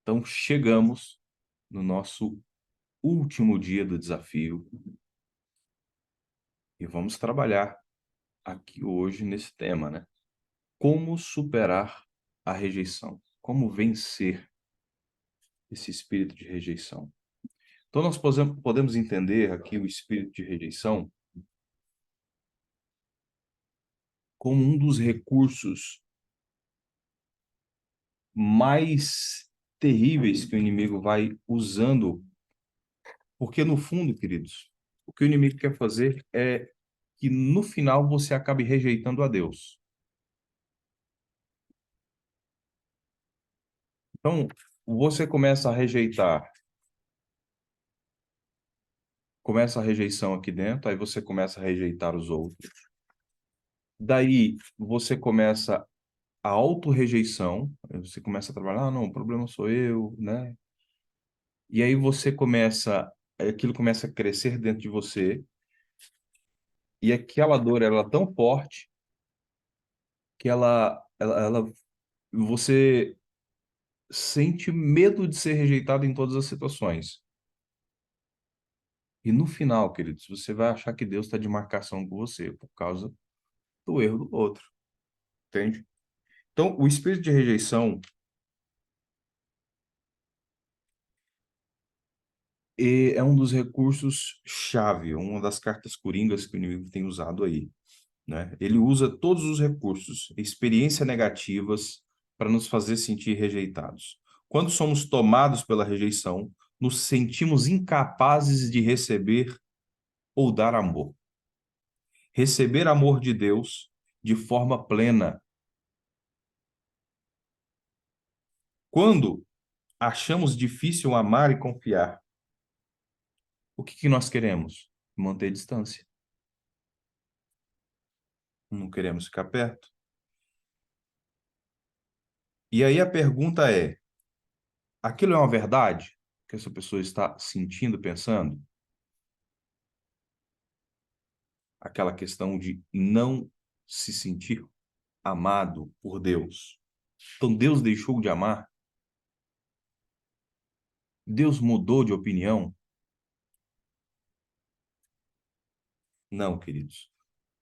Então, chegamos no nosso último dia do desafio e vamos trabalhar aqui hoje nesse tema, né? Como superar a rejeição? Como vencer esse espírito de rejeição? Então, nós podemos entender aqui o espírito de rejeição como um dos recursos mais terríveis que o inimigo vai usando, porque no fundo, queridos, o que o inimigo quer fazer é que no final você acabe rejeitando a Deus. Então, você começa a rejeição aqui dentro, aí você começa a rejeitar os outros. Daí você começa a autorrejeição, aí você começa a trabalhar, não, o problema sou eu, né? E aí aquilo começa a crescer dentro de você, e aquela dor ela é tão forte que você sente medo de ser rejeitado em todas as situações. E no final, queridos, você vai achar que Deus está de marcação com você por causa do erro do outro, entende? Então, o espírito de rejeição é um dos recursos chave, uma das cartas coringas que o inimigo tem usado aí, né? Ele usa todos os recursos, experiências negativas, para nos fazer sentir rejeitados. Quando somos tomados pela rejeição, nos sentimos incapazes de receber ou dar amor. Receber amor de Deus de forma plena. Quando achamos difícil amar e confiar, o que nós queremos? Manter distância. Não queremos ficar perto. E aí a pergunta é: aquilo é uma verdade que essa pessoa está sentindo, pensando? Aquela questão de não se sentir amado por Deus. Então Deus deixou de amar? Deus mudou de opinião? Não, queridos.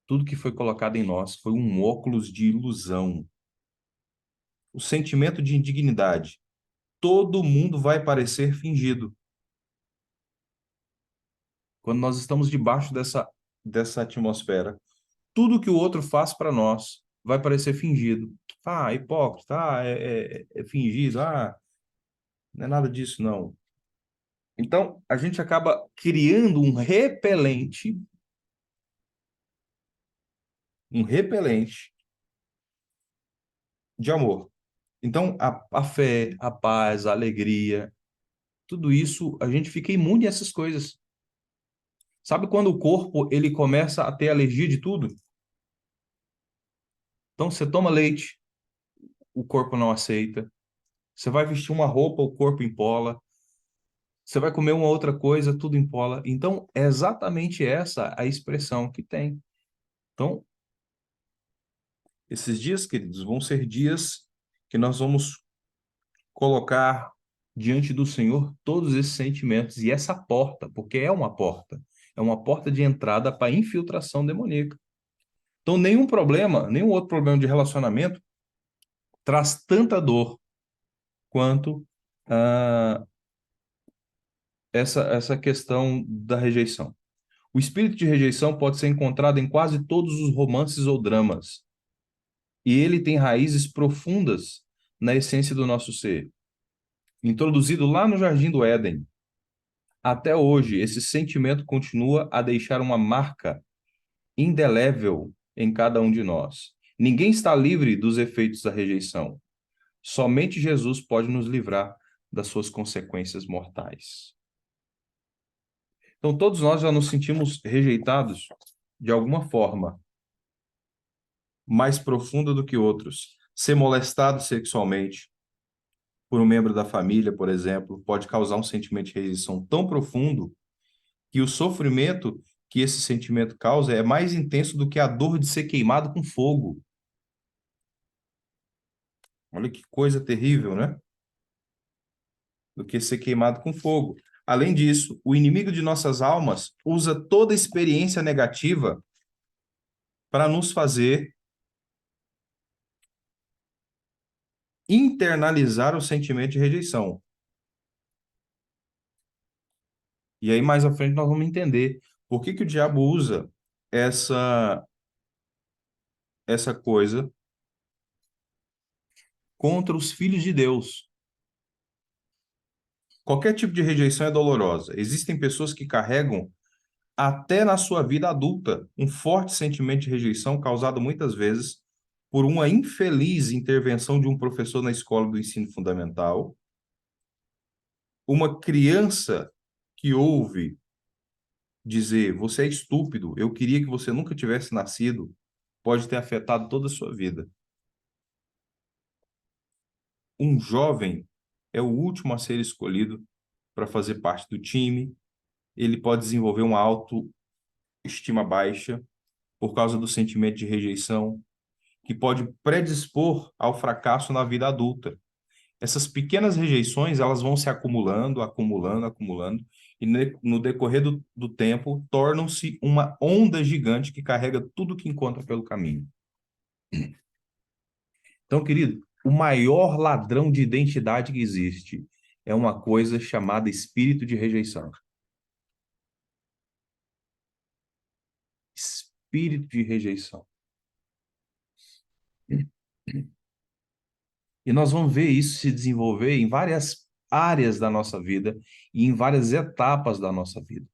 Tudo que foi colocado em nós foi um óculos de ilusão. O sentimento de indignidade. Todo mundo vai parecer fingido. Quando nós estamos debaixo dessa atmosfera, tudo que o outro faz para nós vai parecer fingido. Ah, hipócrita, é fingido, não é nada disso, não. Então, a gente acaba criando um repelente de amor. Então, a fé, a paz, a alegria, tudo isso, a gente fica imune a essas coisas. Sabe quando o corpo ele começa a ter alergia de tudo? Então, você toma leite, o corpo não aceita. Você vai vestir uma roupa, o corpo empola. Você vai comer uma outra coisa, tudo empola. Então, é exatamente essa a expressão que tem. Então, esses dias, queridos, vão ser dias que nós vamos colocar diante do Senhor todos esses sentimentos e essa porta, porque é uma porta de entrada para infiltração demoníaca. Então, nenhum outro problema de relacionamento traz tanta dor quanto ah, essa questão da rejeição. O espírito de rejeição pode ser encontrado em quase todos os romances ou dramas, e ele tem raízes profundas na essência do nosso ser. Introduzido lá no Jardim do Éden, até hoje, esse sentimento continua a deixar uma marca indelével em cada um de nós. Ninguém está livre dos efeitos da rejeição. Somente Jesus pode nos livrar das suas consequências mortais. Então, todos nós já nos sentimos rejeitados de alguma forma, mais profunda do que outros. Ser molestado sexualmente por um membro da família, por exemplo, pode causar um sentimento de rejeição tão profundo que o sofrimento que esse sentimento causa é mais intenso do que a dor de ser queimado com fogo. Olha que coisa terrível, né? do que ser queimado com fogo. Além disso, o inimigo de nossas almas usa toda experiência negativa para nos fazer internalizar o sentimento de rejeição. E aí, mais à frente, nós vamos entender por que que o diabo usa essa, essa coisa contra os filhos de Deus. Qualquer tipo de rejeição é dolorosa. Existem pessoas que carregam, até na sua vida adulta, um forte sentimento de rejeição causado muitas vezes por uma infeliz intervenção de um professor na escola do ensino fundamental, uma criança que ouve dizer: "Você é estúpido, eu queria que você nunca tivesse nascido", pode ter afetado toda a sua vida. Um jovem é o último a ser escolhido para fazer parte do time, ele pode desenvolver uma autoestima baixa por causa do sentimento de rejeição, que pode predispor ao fracasso na vida adulta. Essas pequenas rejeições, elas vão se acumulando, acumulando, acumulando, e no decorrer do tempo, tornam-se uma onda gigante que carrega tudo que encontra pelo caminho. Então, querido, o maior ladrão de identidade que existe é uma coisa chamada espírito de rejeição. Espírito de rejeição. E nós vamos ver isso se desenvolver em várias áreas da nossa vida e em várias etapas da nossa vida.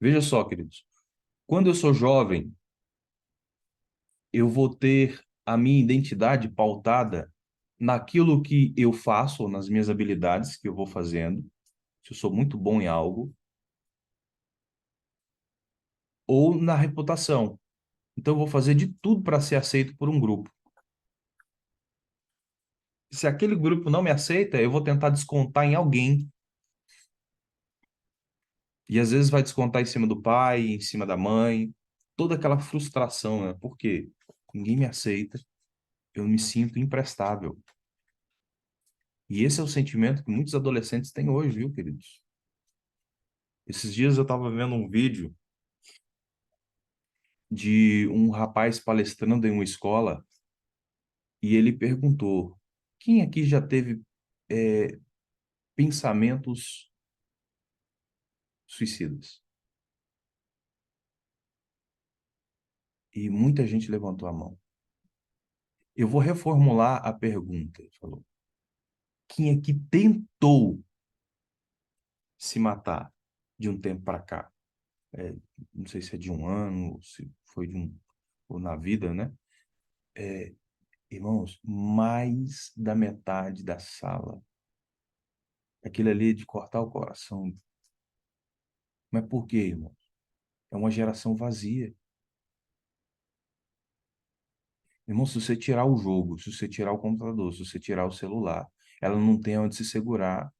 Veja só, queridos, quando eu sou jovem, eu vou ter a minha identidade pautada naquilo que eu faço, ou nas minhas habilidades que eu vou fazendo, se eu sou muito bom em algo, ou na reputação. Então, eu vou fazer de tudo para ser aceito por um grupo. Se aquele grupo não me aceita, eu vou tentar descontar em alguém. E às vezes vai descontar em cima do pai, em cima da mãe, toda aquela frustração, né? Porque ninguém me aceita, eu me sinto imprestável. E esse é o sentimento que muitos adolescentes têm hoje, viu, queridos? Esses dias eu estava vendo um vídeo de um rapaz palestrando em uma escola e ele perguntou: quem aqui já teve pensamentos suicidas? E muita gente levantou a mão. Eu vou reformular a pergunta. Ele falou: quem aqui tentou se matar de um tempo para cá? É, não sei se é de um ano, ou se foi de um, ou na vida, né? É, irmãos, mais da metade da sala. Aquilo ali é de cortar o coração. Mas por quê, irmão? É uma geração vazia. Irmão, se você tirar o jogo, se você tirar o computador, se você tirar o celular, ela não tem onde se segurar,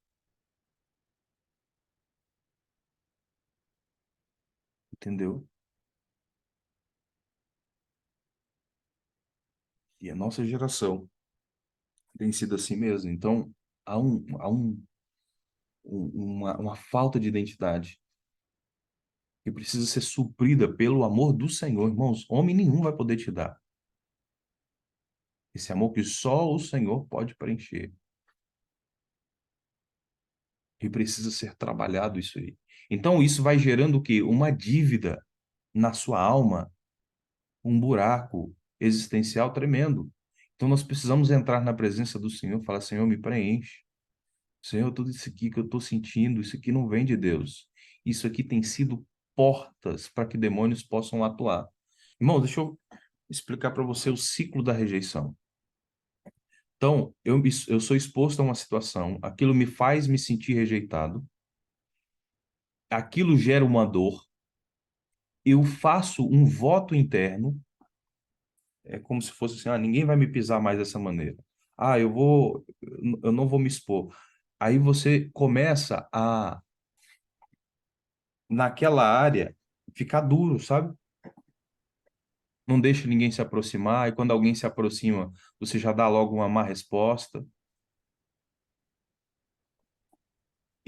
entendeu? E a nossa geração tem sido assim mesmo. Então, há uma falta de identidade que precisa ser suprida pelo amor do Senhor. Irmãos, homem nenhum vai poder te dar. Esse amor que só o Senhor pode preencher. E precisa ser trabalhado isso aí. Então, isso vai gerando o quê? Uma dívida na sua alma, um buraco existencial tremendo. Então, nós precisamos entrar na presença do Senhor e falar: Senhor, me preenche. Senhor, tudo isso aqui que eu estou sentindo, isso aqui não vem de Deus. Isso aqui tem sido portas para que demônios possam atuar. Irmão, deixa eu explicar para você o ciclo da rejeição. Então, eu sou exposto a uma situação, aquilo me faz me sentir rejeitado, aquilo gera uma dor, eu faço um voto interno, é como se fosse assim: ninguém vai me pisar mais dessa maneira. Eu não vou me expor. Aí você começa a, naquela área, ficar duro, sabe? Não deixa ninguém se aproximar, e quando alguém se aproxima, você já dá logo uma má resposta.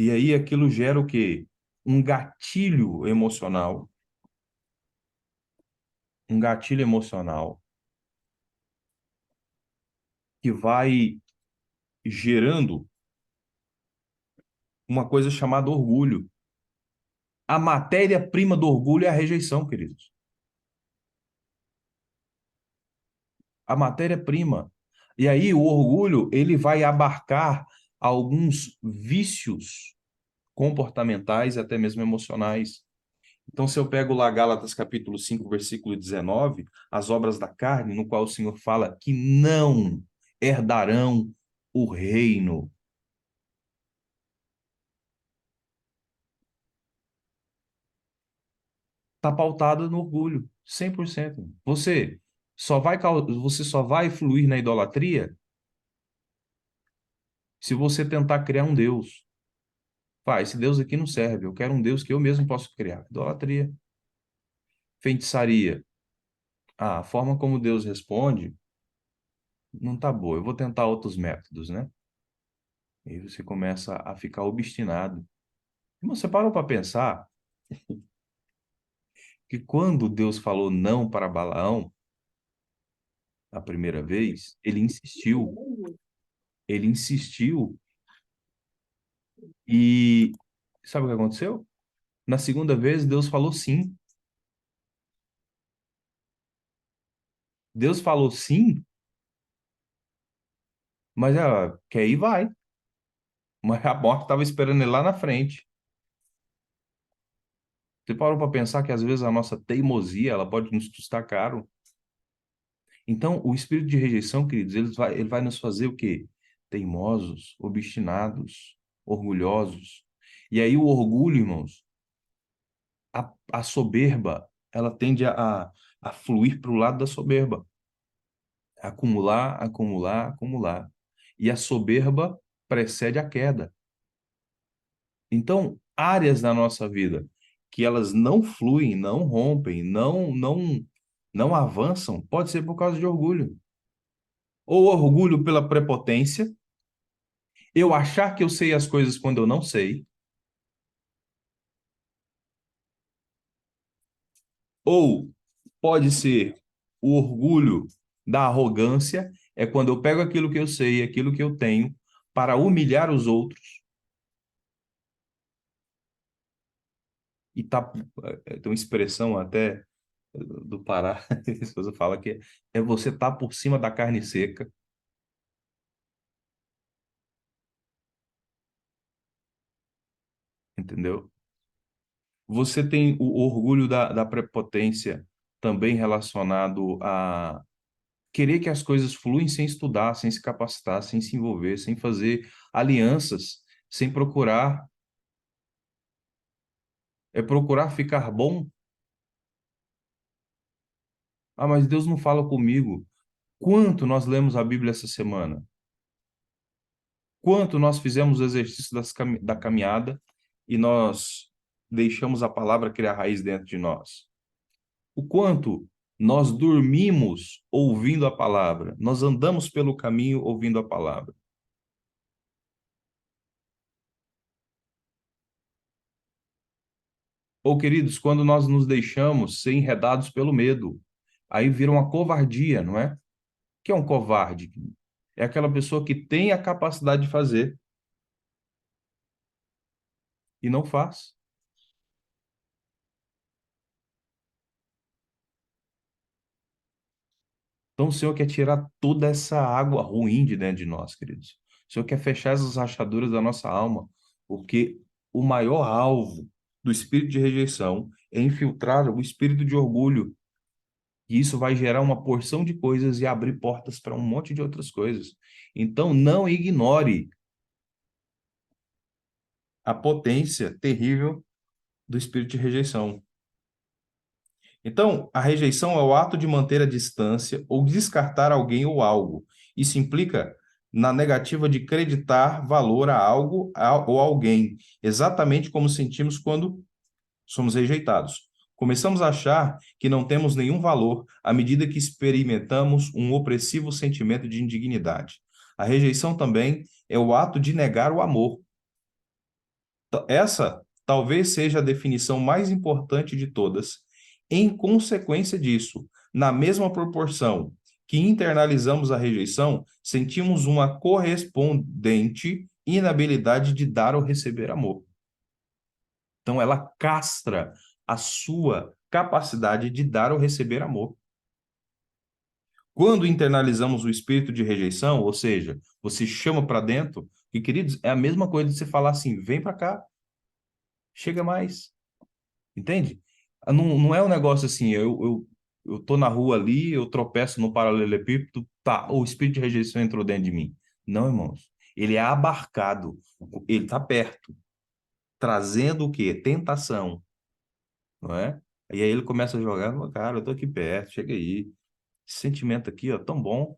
E aí aquilo gera o quê? Um gatilho emocional. Um gatilho emocional que vai gerando uma coisa chamada orgulho. A matéria-prima do orgulho é a rejeição, queridos. A matéria-prima. E aí o orgulho, ele vai abarcar alguns vícios comportamentais, até mesmo emocionais. Então, se eu pego lá Gálatas capítulo 5 versículo 19, as obras da carne, no qual o Senhor fala que não herdarão o reino. Está pautada no orgulho, 100%. Você só vai fluir na idolatria se você tentar criar um Deus. Esse Deus aqui não serve, eu quero um Deus que eu mesmo posso criar. Idolatria. Feitiçaria. A forma como Deus responde não tá boa. Eu vou tentar outros métodos, né? E aí você começa a ficar obstinado. Irmão, você parou para pensar que quando Deus falou não para Balaão a primeira vez, ele insistiu. Ele insistiu e sabe o que aconteceu? Na segunda vez, Deus falou sim. Deus falou sim, mas quer ir, vai. Mas a morte estava esperando ele lá na frente. Você parou para pensar que às vezes a nossa teimosia ela pode nos custar caro? Então, o espírito de rejeição, queridos, ele vai nos fazer o quê? Teimosos, obstinados, orgulhosos. E aí o orgulho, irmãos, a soberba, ela tende a fluir para o lado da soberba. Acumular, acumular, acumular. E a soberba precede a queda. Então, áreas da nossa vida que elas não fluem, não rompem, não avançam, pode ser por causa de orgulho. Ou orgulho pela prepotência, eu achar que eu sei as coisas quando eu não sei, ou pode ser o orgulho da arrogância, é quando eu pego aquilo que eu sei, aquilo que eu tenho, para humilhar os outros. E tem uma expressão até do Pará, a esposa fala que é você tá por cima da carne seca, entendeu? Você tem o orgulho da prepotência também relacionado a querer que as coisas fluem sem estudar, sem se capacitar, sem se envolver, sem fazer alianças, sem procurar, procurar ficar bom. Ah, mas Deus não fala comigo. Quanto nós lemos a Bíblia essa semana? Quanto nós fizemos o exercício da caminhada e nós deixamos a palavra criar raiz dentro de nós? O quanto nós dormimos ouvindo a palavra, nós andamos pelo caminho ouvindo a palavra. Ou, queridos, quando nós nos deixamos ser enredados pelo medo, aí vira uma covardia, não é? O que é um covarde? É aquela pessoa que tem a capacidade de fazer e não faz. Então, o Senhor quer tirar toda essa água ruim de dentro de nós, queridos. O Senhor quer fechar essas rachaduras da nossa alma, porque o maior alvo do espírito de rejeição é infiltrar o espírito de orgulho. E isso vai gerar uma porção de coisas e abrir portas para um monte de outras coisas. Então, não ignore a potência terrível do espírito de rejeição. Então, a rejeição é o ato de manter a distância ou descartar alguém ou algo. Isso implica na negativa de acreditar valor a algo ou alguém, exatamente como sentimos quando somos rejeitados. Começamos a achar que não temos nenhum valor à medida que experimentamos um opressivo sentimento de indignidade. A rejeição também é o ato de negar o amor. Essa talvez seja a definição mais importante de todas. Em consequência disso, na mesma proporção que internalizamos a rejeição, sentimos uma correspondente inabilidade de dar ou receber amor. Então, ela castra a sua capacidade de dar ou receber amor. Quando internalizamos o espírito de rejeição, ou seja, você chama para dentro, e queridos, é a mesma coisa de você falar assim: vem para cá, chega mais. Entende? Não é um negócio assim, eu tô na rua ali, eu tropeço no paralelepípedo, tá, o espírito de rejeição entrou dentro de mim. Não, irmãos. Ele é abarcado, ele tá perto, trazendo o quê? Tentação, não é? E aí ele começa a jogar, cara, eu tô aqui perto, chega aí. Esse sentimento aqui, ó, tão bom,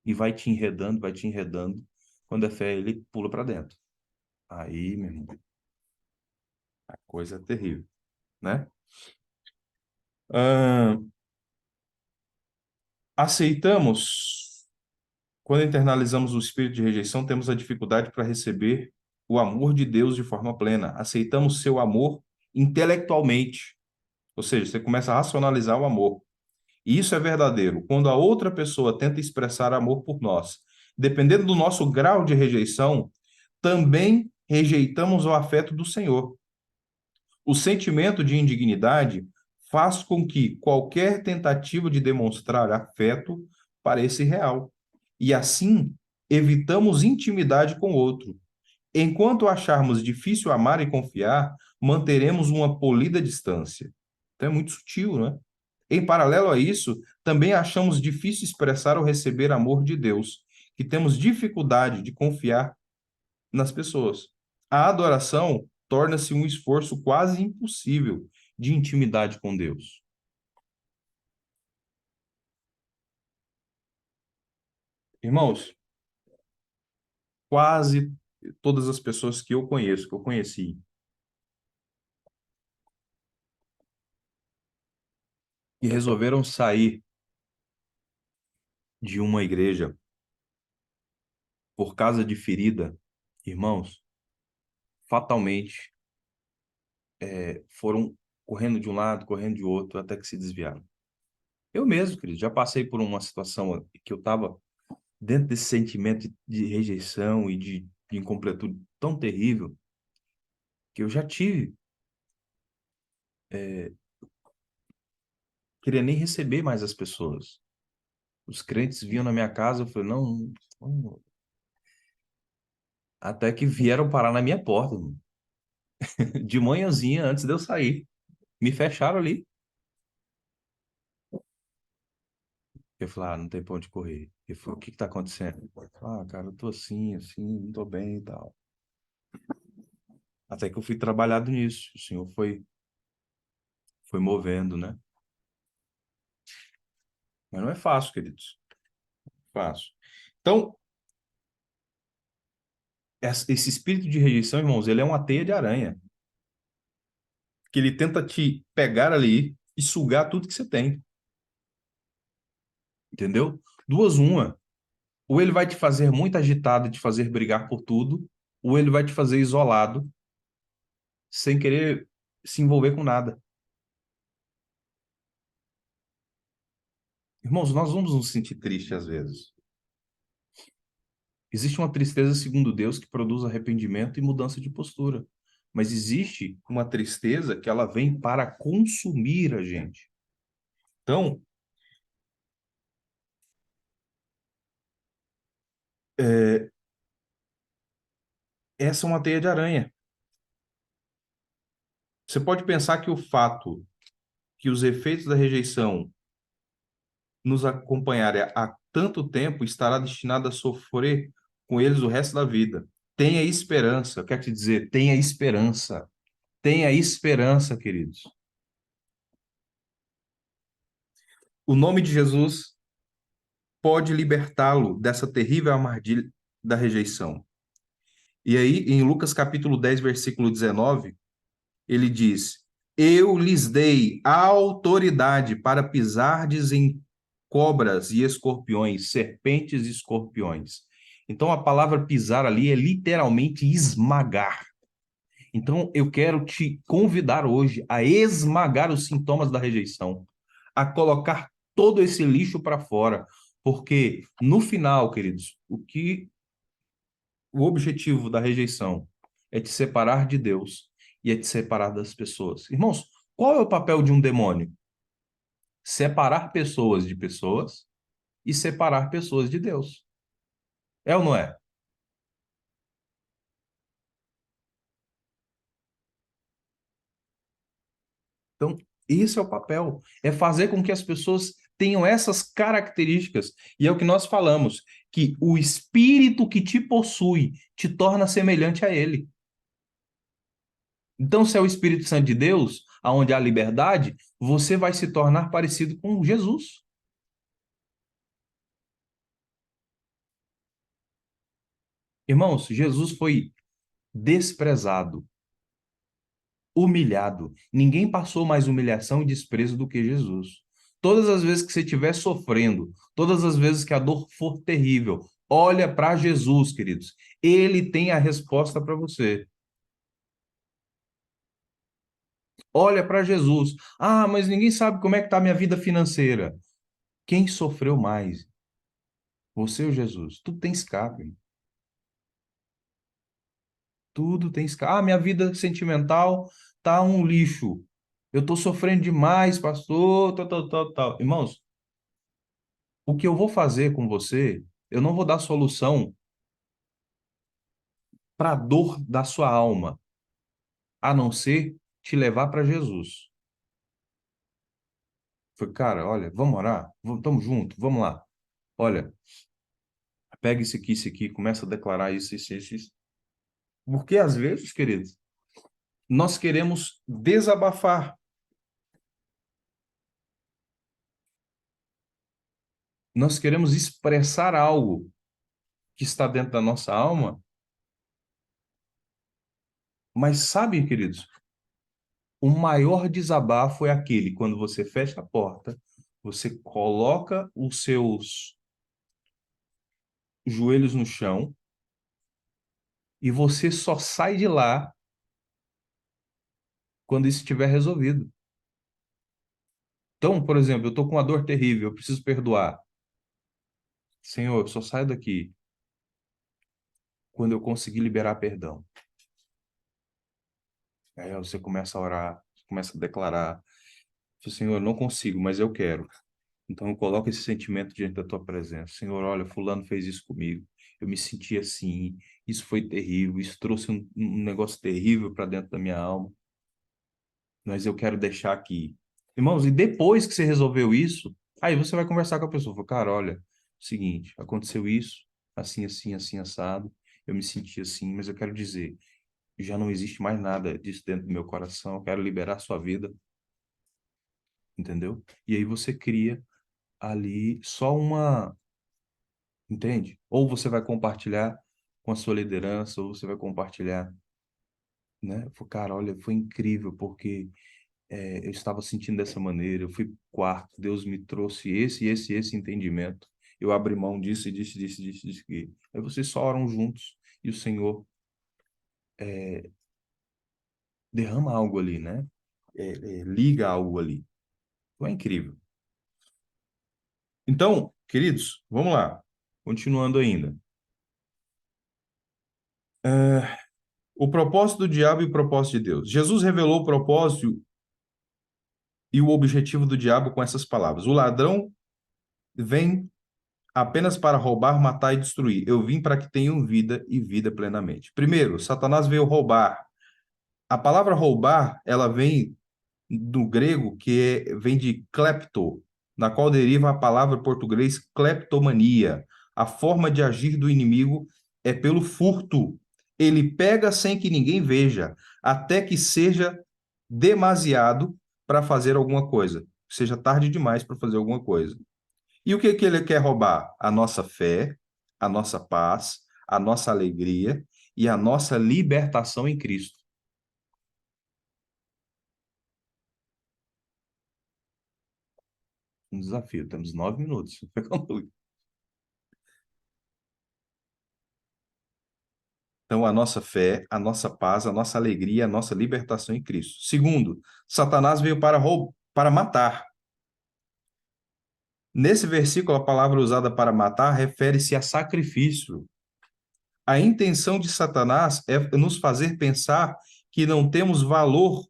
e vai te enredando, vai te enredando. Quando é fé, ele pula para dentro. Aí, meu irmão, a coisa é terrível, né? Ahn, aceitamos. Quando internalizamos o espírito de rejeição, temos a dificuldade para receber o amor de Deus de forma plena. Aceitamos seu amor intelectualmente, ou seja, você começa a racionalizar o amor. E isso é verdadeiro. Quando a outra pessoa tenta expressar amor por nós, dependendo do nosso grau de rejeição, também rejeitamos o afeto do Senhor. O sentimento de indignidade faz com que qualquer tentativa de demonstrar afeto pareça irreal. E assim, evitamos intimidade com o outro. Enquanto acharmos difícil amar e confiar, manteremos uma polida distância. Então é muito sutil, né? Em paralelo a isso, também achamos difícil expressar ou receber amor de Deus, que temos dificuldade de confiar nas pessoas. A adoração torna-se um esforço quase impossível de intimidade com Deus. Irmãos, quase todas as pessoas que eu conheço, que eu conheci, e resolveram sair de uma igreja por causa de ferida, irmãos, fatalmente foram correndo de um lado, correndo de outro, até que se desviaram. Eu mesmo, querido, já passei por uma situação que eu estava dentro desse sentimento de rejeição e de incompletude tão terrível, que eu já tive, queria nem receber mais as pessoas. Os crentes vinham na minha casa, eu falei, não, não. Até que vieram parar na minha porta, irmão. De manhãzinha, antes de eu sair. Me fecharam ali. Eu falei, não tem pra onde correr. Ele falou, o que que tá acontecendo? Eu falei, cara, eu tô assim, não tô bem e tal. Até que eu fui trabalhado nisso. O Senhor foi movendo, né? Mas não é fácil, queridos. Fácil. Então, esse espírito de rejeição, irmãos, ele é uma teia de aranha. Que ele tenta te pegar ali e sugar tudo que você tem. Entendeu? Duas, uma. Ou ele vai te fazer muito agitado e te fazer brigar por tudo, ou ele vai te fazer isolado, sem querer se envolver com nada. Irmãos, nós vamos nos sentir tristes às vezes. Existe uma tristeza segundo Deus que produz arrependimento e mudança de postura. Mas existe uma tristeza que ela vem para consumir a gente. Então, é, essa é uma teia de aranha. Você pode pensar que o fato que os efeitos da rejeição nos acompanharem há tanto tempo estará destinado a sofrer com eles o resto da vida. Tenha esperança, eu quero te dizer, tenha esperança. Tenha esperança, queridos. O nome de Jesus pode libertá-lo dessa terrível armadilha da rejeição. E aí, em Lucas capítulo 10, versículo 19, ele diz: Eu lhes dei autoridade para pisardes em cobras e escorpiões, serpentes e escorpiões, Então, a palavra pisar ali é literalmente esmagar. Então, eu quero te convidar hoje a esmagar os sintomas da rejeição, a colocar todo esse lixo para fora, porque no final, queridos, o objetivo da rejeição é te separar de Deus e é te separar das pessoas. Irmãos, qual é o papel de um demônio? Separar pessoas e separar pessoas de Deus. É ou não é? Então, esse é o papel, é fazer com que as pessoas tenham essas características. E é o que nós falamos, que o espírito que te possui te torna semelhante a ele. Então, se é o Espírito Santo de Deus, aonde há liberdade, você vai se tornar parecido com Jesus. Irmãos, Jesus foi desprezado, humilhado. Ninguém passou mais humilhação e desprezo do que Jesus. Todas as vezes que você estiver sofrendo, todas as vezes que a dor for terrível, olha para Jesus, queridos. Ele tem a resposta para você. Olha para Jesus. Ah, mas ninguém sabe como é que está a minha vida financeira. Quem sofreu mais? Você ou Jesus? Tudo tem escape. Tudo tem escape. Ah, minha vida sentimental tá um lixo. Eu tô sofrendo demais, pastor, tal, tal, tal, tal. Irmãos, o que eu vou fazer com você, eu não vou dar solução para a dor da sua alma, a não ser te levar para Jesus. Foi, cara, olha, vamos orar? Vamos, tamo junto, vamos lá. Olha, pega isso aqui, começa a declarar isso. Porque às vezes, queridos, nós queremos desabafar, nós queremos expressar algo que está dentro da nossa alma, mas sabe, queridos, o maior desabafo é aquele quando você fecha a porta, você coloca os seus joelhos no chão e você só sai de lá quando isso estiver resolvido. Então, por exemplo, eu estou com uma dor terrível, eu preciso perdoar. Senhor, eu só saio daqui quando eu conseguir liberar perdão. Aí você começa a orar, começa a declarar. Senhor, eu não consigo, mas eu quero. Então, eu coloco esse sentimento diante da tua presença. Senhor, olha, fulano fez isso comigo. Eu me senti assim. Isso foi terrível. Isso trouxe um negócio terrível para dentro da minha alma. Mas eu quero deixar aqui. Irmãos, e depois que você resolveu isso, aí você vai conversar com a pessoa. Fala, cara, olha, seguinte, aconteceu isso, assim, assado. Eu me senti assim, mas eu quero dizer, já não existe mais nada disso dentro do meu coração. Eu quero liberar a sua vida, entendeu? E aí você cria ali só uma. Entende? Ou você vai compartilhar com a sua liderança, ou você vai compartilhar, né? Cara, olha, foi incrível, porque eu estava sentindo dessa maneira, eu fui pro quarto, Deus me trouxe esse entendimento. Eu abri mão disso e disso. Aí vocês só oram juntos e o Senhor derrama algo ali, né? Liga algo ali. Então é incrível. Então, queridos, vamos lá. Continuando ainda. O propósito do diabo e o propósito de Deus. Jesus revelou o propósito e o objetivo do diabo com essas palavras: o ladrão vem apenas para roubar, matar e destruir. Eu vim para que tenham vida e vida plenamente. Primeiro, Satanás veio roubar. A palavra roubar, ela vem do grego, vem de klepto, na qual deriva a palavra em português kleptomania. A forma de agir do inimigo é pelo furto. Ele pega sem que ninguém veja, até que seja demasiado para fazer alguma coisa, seja tarde demais para fazer alguma coisa. E o que que ele quer roubar? A nossa fé, a nossa paz, a nossa alegria e a nossa libertação em Cristo. Um desafio, temos 9 minutos. Então, a nossa fé, a nossa paz, a nossa alegria, a nossa libertação em Cristo. Segundo, Satanás veio para matar. Nesse versículo, a palavra usada para matar refere-se a sacrifício. A intenção de Satanás é nos fazer pensar que não temos valor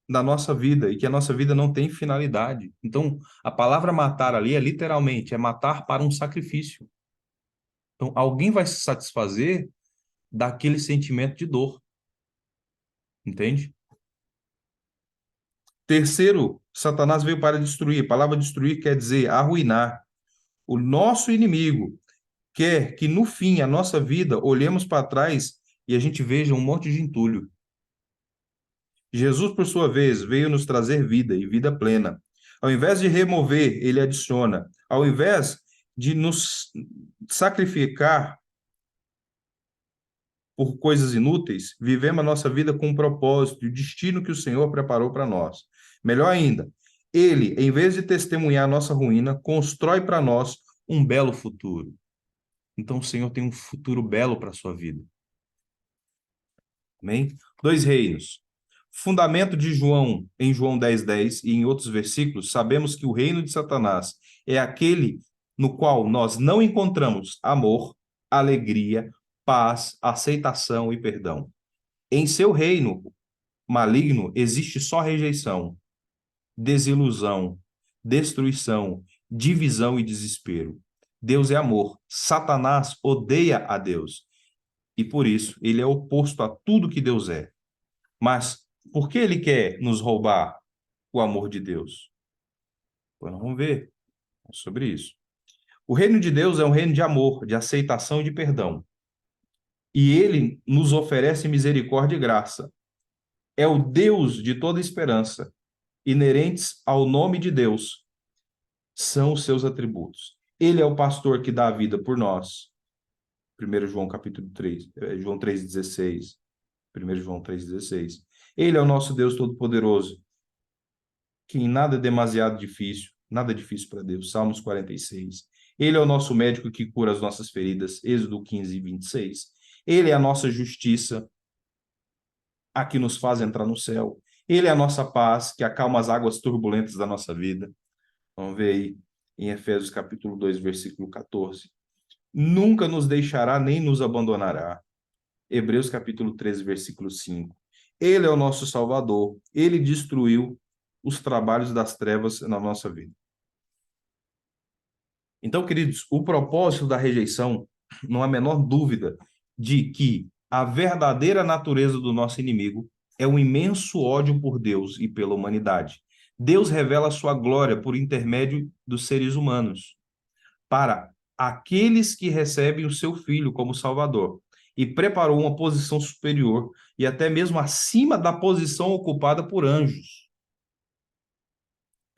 na nossa vida e que a nossa vida não tem finalidade. Então, a palavra matar ali é literalmente, é matar para um sacrifício. Então, alguém vai se satisfazer daquele sentimento de dor, entende? Terceiro, Satanás veio para destruir. A palavra destruir quer dizer arruinar. O nosso inimigo quer que no fim a nossa vida olhemos para trás e a gente veja um monte de entulho. Jesus, por sua vez, veio nos trazer vida e vida plena. Ao invés de remover, ele adiciona. Ao invés de nos sacrificar por coisas inúteis, vivemos a nossa vida com um propósito, o destino que o Senhor preparou para nós. Melhor ainda, ele, em vez de testemunhar a nossa ruína, constrói para nós um belo futuro. Então o Senhor tem um futuro belo para a sua vida. Amém? Dois reinos. Fundamento de João, em João 10:10 e em outros versículos, sabemos que o reino de Satanás é aquele no qual nós não encontramos amor, alegria, paz, aceitação e perdão. Em seu reino maligno existe só rejeição, desilusão, destruição, divisão e desespero. Deus é amor. Satanás odeia a Deus. E por isso, ele é oposto a tudo que Deus é. Mas por que ele quer nos roubar o amor de Deus? Então, vamos ver sobre isso. O reino de Deus é um reino de amor, de aceitação e de perdão. E ele nos oferece misericórdia e graça. É o Deus de toda esperança, inerentes ao nome de Deus, são os seus atributos. Ele é o pastor que dá a vida por nós. 1 João capítulo 3, João 3,16. 1 João 3,16. Ele é o nosso Deus Todo-Poderoso, que em nada é demasiado difícil, nada é difícil para Deus. Salmos 46. Ele é o nosso médico que cura as nossas feridas. Êxodo 15:26. Ele é a nossa justiça, a que nos faz entrar no céu. Ele é a nossa paz, que acalma as águas turbulentas da nossa vida. Vamos ver aí em Efésios capítulo 2, versículo 14. Nunca nos deixará nem nos abandonará. Hebreus capítulo 13, versículo 5. Ele é o nosso Salvador. Ele destruiu os trabalhos das trevas na nossa vida. Então, queridos, o propósito da rejeição, não há a menor dúvida de que a verdadeira natureza do nosso inimigo é um imenso ódio por Deus e pela humanidade. Deus revela a sua glória por intermédio dos seres humanos para aqueles que recebem o seu Filho como Salvador e preparou uma posição superior e até mesmo acima da posição ocupada por anjos.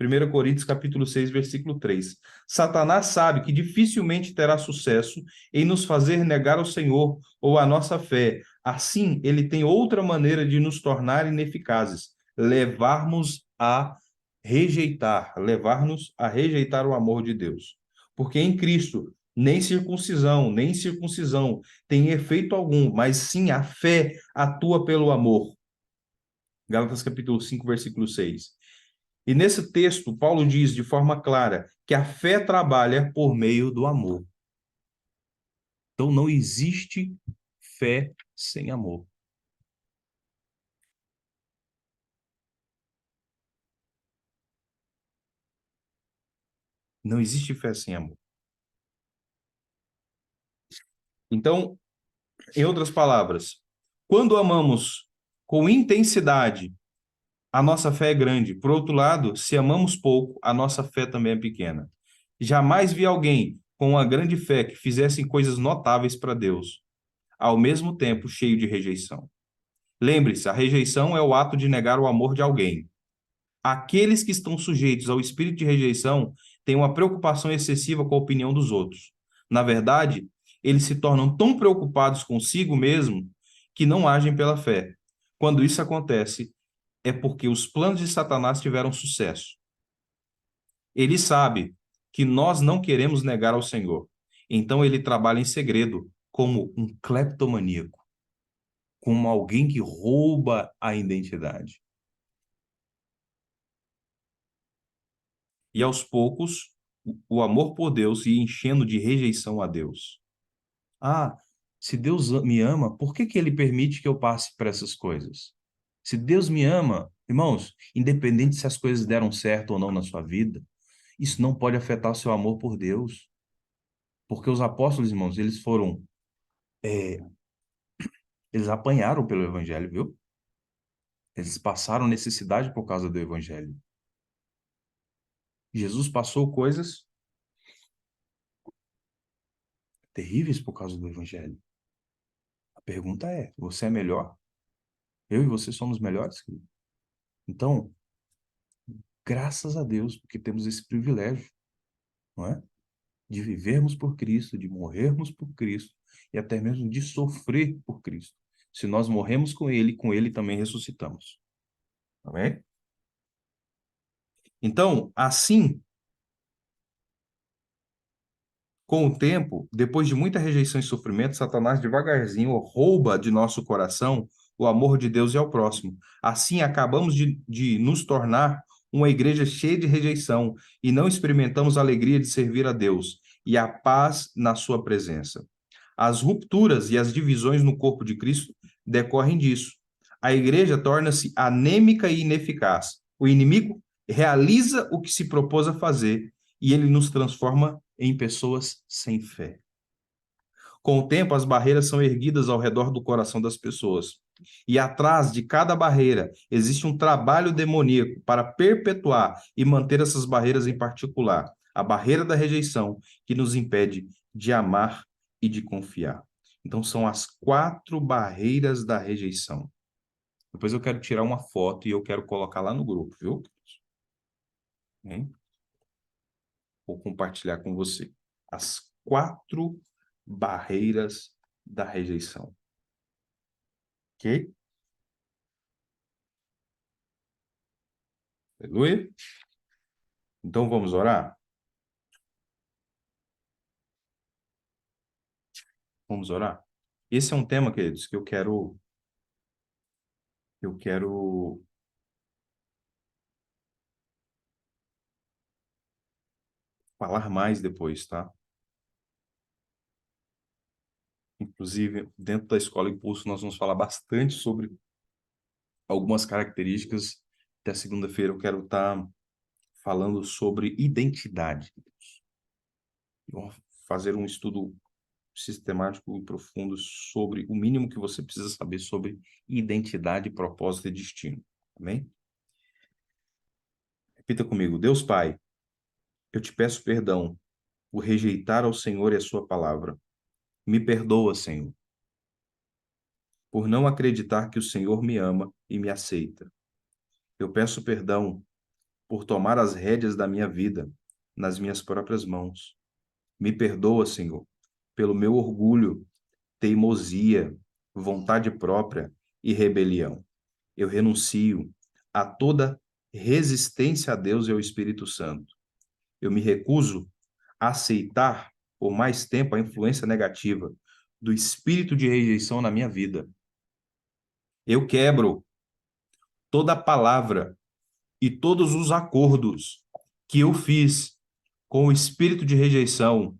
1 Coríntios capítulo 6, versículo 3. Satanás sabe que dificilmente terá sucesso em nos fazer negar ao Senhor ou a nossa fé. Assim, ele tem outra maneira de nos tornar ineficazes, levar-nos a rejeitar o amor de Deus. Porque em Cristo, nem circuncisão, nem circuncisão tem efeito algum, mas sim a fé atua pelo amor. Gálatas capítulo 5, versículo 6. E nesse texto, Paulo diz de forma clara que a fé trabalha por meio do amor. Então não existe fé sem amor. Não existe fé sem amor. Então, em outras palavras, quando amamos com intensidade, a nossa fé é grande. Por outro lado, se amamos pouco, a nossa fé também é pequena. Jamais vi alguém com uma grande fé que fizesse coisas notáveis para Deus, ao mesmo tempo cheio de rejeição. Lembre-se, a rejeição é o ato de negar o amor de alguém. Aqueles que estão sujeitos ao espírito de rejeição têm uma preocupação excessiva com a opinião dos outros. Na verdade, eles se tornam tão preocupados consigo mesmo que não agem pela fé. Quando isso acontece, é porque os planos de Satanás tiveram sucesso. Ele sabe que nós não queremos negar ao Senhor. Então ele trabalha em segredo, como um cleptomaníaco. como alguém que rouba a identidade. E aos poucos, o amor por Deus ia enchendo de rejeição a Deus. Ah, se Deus me ama, por que que ele permite que eu passe por essas coisas? Se Deus me ama, irmãos, independente se as coisas deram certo ou não na sua vida, isso não pode afetar o seu amor por Deus. Porque os apóstolos, irmãos, eles apanharam pelo evangelho, viu? Eles passaram necessidade por causa do evangelho. Jesus passou coisas terríveis por causa do evangelho. A pergunta é: você é melhor? Eu e você somos melhores, querido? Então, graças a Deus, porque temos esse privilégio, não é? De vivermos por Cristo, de morrermos por Cristo e até mesmo de sofrer por Cristo. Se nós morremos com Ele também ressuscitamos. Amém? Então, assim, com o tempo, depois de muita rejeição e sofrimento, Satanás devagarzinho rouba de nosso coração o amor de Deus e ao próximo. Assim, acabamos de nos tornar uma igreja cheia de rejeição e não experimentamos a alegria de servir a Deus e a paz na sua presença. As rupturas e as divisões no corpo de Cristo decorrem disso. A igreja torna-se anêmica e ineficaz. O inimigo realiza o que se propôs a fazer e ele nos transforma em pessoas sem fé. Com o tempo, as barreiras são erguidas ao redor do coração das pessoas. E atrás de cada barreira existe um trabalho demoníaco para perpetuar e manter essas barreiras em particular. A barreira da rejeição, que nos impede de amar e de confiar. Então, são as 4 barreiras da rejeição. Depois eu quero tirar uma foto e eu quero colocar lá no grupo, viu? Hein? Vou compartilhar com você. As 4 barreiras da rejeição. Ok? Aleluia? Então vamos orar? Vamos orar? Esse é um tema, queridos, que eu quero falar mais depois, tá? Inclusive, dentro da Escola Impulso, nós vamos falar bastante sobre algumas características. Até segunda-feira eu quero estar falando sobre identidade. Vamos fazer um estudo sistemático e profundo sobre o mínimo que você precisa saber sobre identidade, propósito e destino. Amém? Repita comigo. Deus Pai, eu te peço perdão por rejeitar ao Senhor e a sua palavra. Me perdoa, Senhor, por não acreditar que o Senhor me ama e me aceita. Eu peço perdão por tomar as rédeas da minha vida nas minhas próprias mãos. Me perdoa, Senhor, pelo meu orgulho, teimosia, vontade própria e rebelião. Eu renuncio a toda resistência a Deus e ao Espírito Santo. Eu me recuso a aceitar por mais tempo a influência negativa do espírito de rejeição na minha vida. Eu quebro toda palavra e todos os acordos que eu fiz com o espírito de rejeição,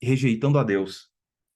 rejeitando a Deus.